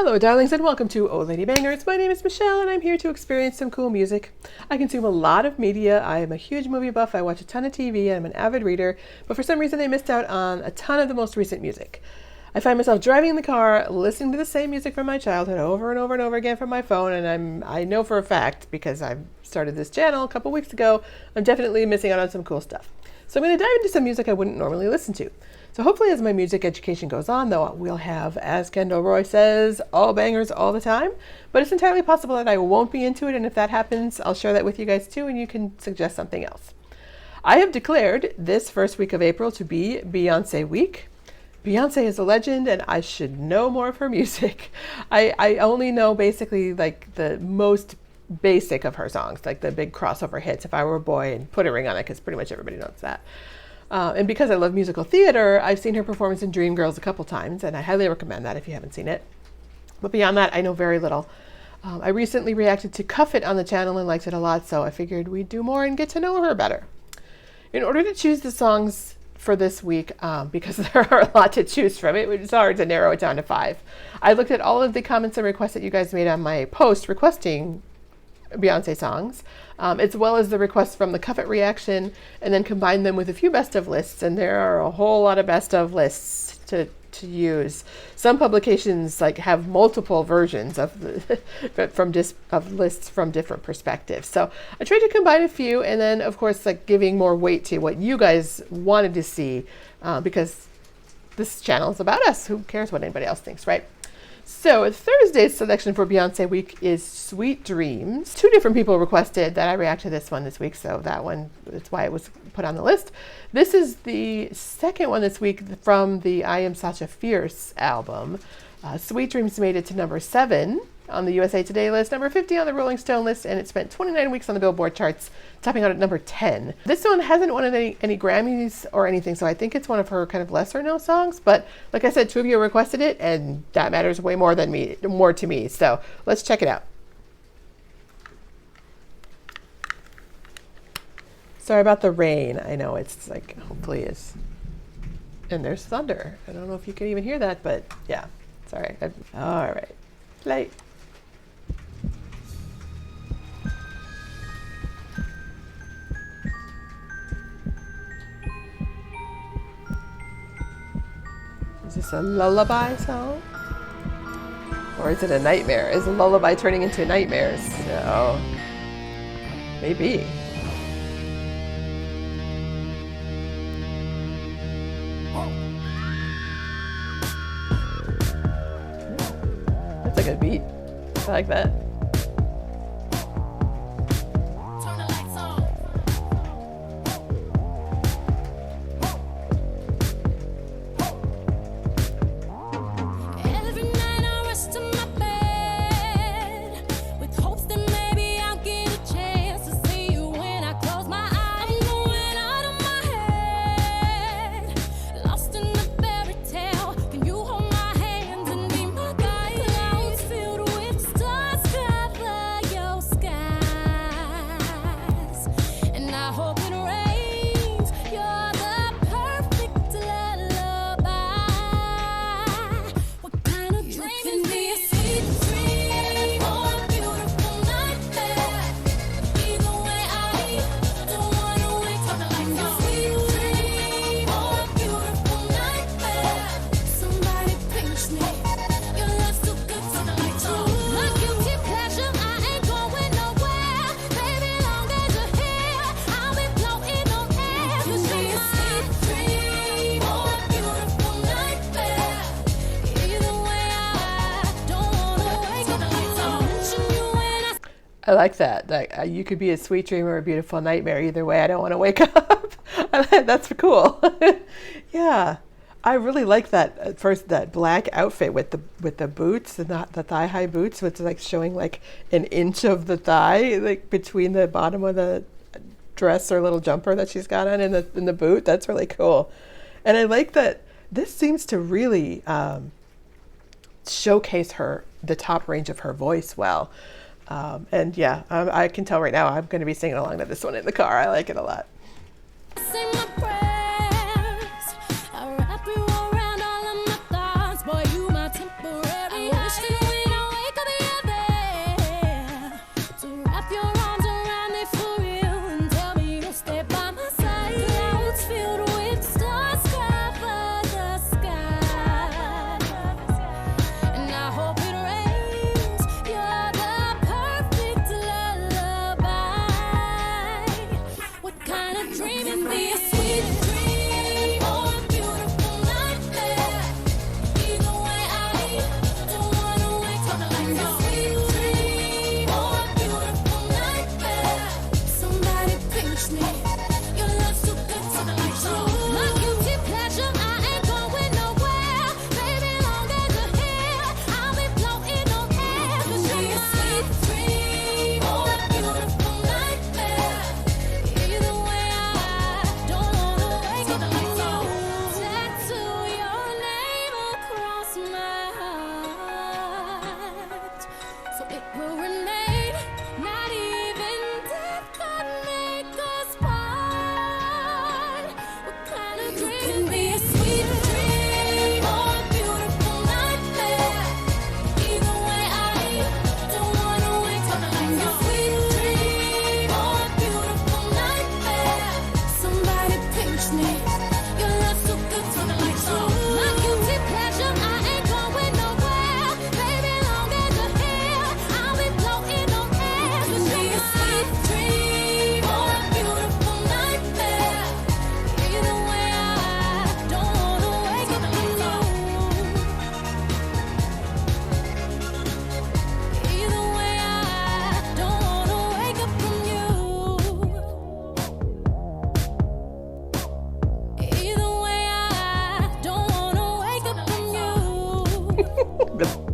Hello darlings and welcome to Old Lady Bangers. My name is Michelle and I'm here to experience some cool music. I consume a lot of media. I am a huge movie buff. I watch a ton of TV. I'm an avid reader, but for some reason I missed out on a ton of the most recent music. I find myself driving in the car, listening to the same music from my childhood over and over and over again from my phone, and I know for a fact, because I started this channel a couple weeks ago, I'm definitely missing out on some cool stuff. So I'm going to dive into some music I wouldn't normally listen to. So hopefully as my music education goes on, though, we'll have, as Kendall Roy says, all bangers all the time. But it's entirely possible that I won't be into it, and if that happens, I'll share that with you guys too, and you can suggest something else. I have declared this first week of April to be Beyoncé week. Beyoncé is a legend, and I should know more of her music. I only know basically like the most basic of her songs, like the big crossover hits, If I Were a Boy and Put a Ring on It, because pretty much everybody knows that. And because I love musical theater, I've seen her performance in Dreamgirls a couple times, and I highly recommend that if you haven't seen it. But beyond that, I know very little. I recently reacted to Cuff It on the channel and liked it a lot, so I figured we'd do more and get to know her better. In order to choose the songs for this week, because there are a lot to choose from, it was hard to narrow it down to 5. I looked at all of the comments and requests that you guys made on my post requesting Beyoncé songs, as well as the requests from the Cuff It reaction, and then combined them with a few best of lists, and there are a whole lot of best of lists to use. Some publications like have multiple versions of of lists from different perspectives. So I tried to combine a few, and then of course like giving more weight to what you guys wanted to see, because this channel is about us. Who cares what anybody else thinks, right? So Thursday's selection for Beyoncé week is Sweet Dreams. 2 different people requested that I react to this one this week, so that's why it was put on the list. This is the second one this week from the I Am Sasha Fierce album. Sweet Dreams made it to number 7 on the USA Today list, number 50 on the Rolling Stone list, and it spent 29 weeks on the Billboard charts, topping out at number 10. This one hasn't won any Grammys or anything, so I think it's one of her kind of lesser known songs, but like I said, 2 of you requested it, and that matters way more to me, so let's check it out. Sorry about the rain. I know it's like, hopefully it's, and there's thunder. I don't know if you can even hear that, but yeah, sorry. All right, play. Is this a lullaby song? Or is it a nightmare? Is a lullaby turning into nightmares? No. Maybe. That's a good beat. I like that. I like that. Like you could be a sweet dream or a beautiful nightmare. Either way, I don't want to wake up. That's cool. Yeah, I really like that. At first, that black outfit with the boots, and not the thigh high boots, which is like showing like an inch of the thigh, like between the bottom of the dress or little jumper that she's got on in the boot. That's really cool. And I like that this seems to really showcase the top range of her voice well. And yeah, I can tell right now I'm going to be singing along to this one in the car. I like it a lot. I wrap you around all of my thoughts, boy, you my temporary. I wish that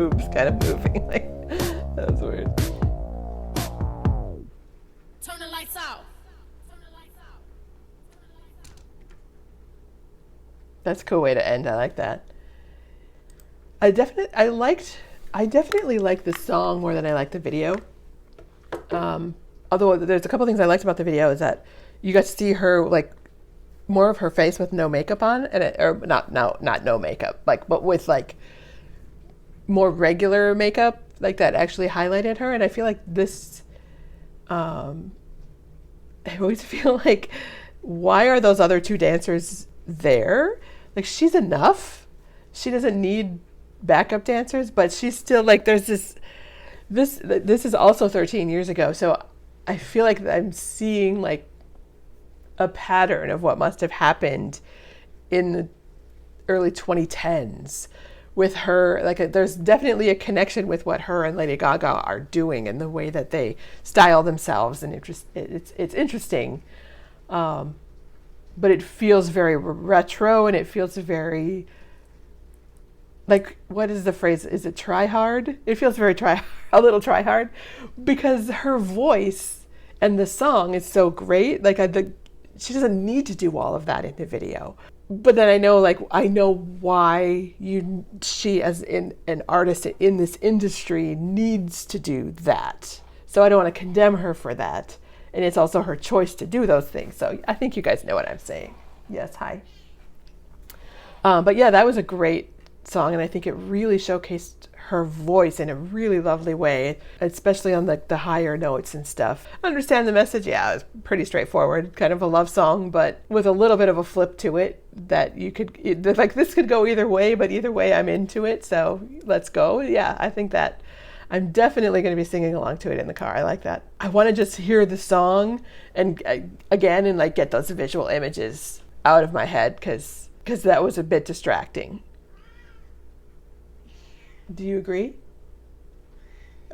boobs kind of moving. Like, that was weird. Turn the lights out. That's a cool way to end. I like that. I definitely liked the song more than I liked the video. Although there's a couple things I liked about the video is that you got to see her like more of her face with no makeup on, or not no makeup, like, but with like more regular makeup, like that actually highlighted her. And I feel like this, I always feel like, why are those other two dancers there? Like, she's enough. She doesn't need backup dancers, but she's still like, there's this is also 13 years ago. So I feel like I'm seeing like a pattern of what must have happened in the early 2010s with her. Like, there's definitely a connection with what her and Lady Gaga are doing and the way that they style themselves, and it's interesting. But it feels very retro, and it feels very, like, what is the phrase? Is it try hard? It feels very a little try hard, because her voice and the song is so great. Like, she doesn't need to do all of that in the video. But then I know why she as an artist in this industry needs to do that. So I don't want to condemn her for that. And it's also her choice to do those things. So I think you guys know what I'm saying. Yes, hi. But yeah, that was a great song, and I think it really showcased her voice in a really lovely way, especially on the higher notes and stuff. Understand the message? Yeah, it's pretty straightforward, kind of a love song, but with a little bit of a flip to it that this could go either way, but either way I'm into it, so let's go. Yeah, I think that I'm definitely going to be singing along to it in the car. I like that. I want to just hear the song and again, and like get those visual images out of my head, because that was a bit distracting. Do you agree?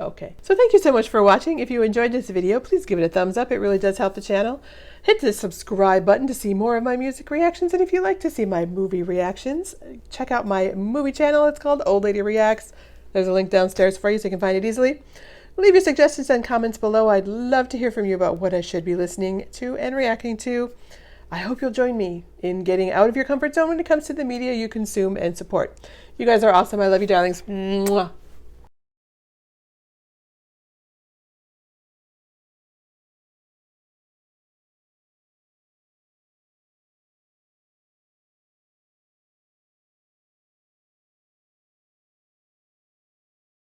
Okay. So thank you so much for watching. If you enjoyed this video, please give it a thumbs up. It really does help the channel. Hit the subscribe button to see more of my music reactions. And if you like to see my movie reactions, check out my movie channel. It's called Old Lady Reacts. There's a link downstairs for you so you can find it easily. Leave your suggestions and comments below. I'd love to hear from you about what I should be listening to and reacting to. I hope you'll join me in getting out of your comfort zone when it comes to the media you consume and support. You guys are awesome. I love you, darlings. Mwah.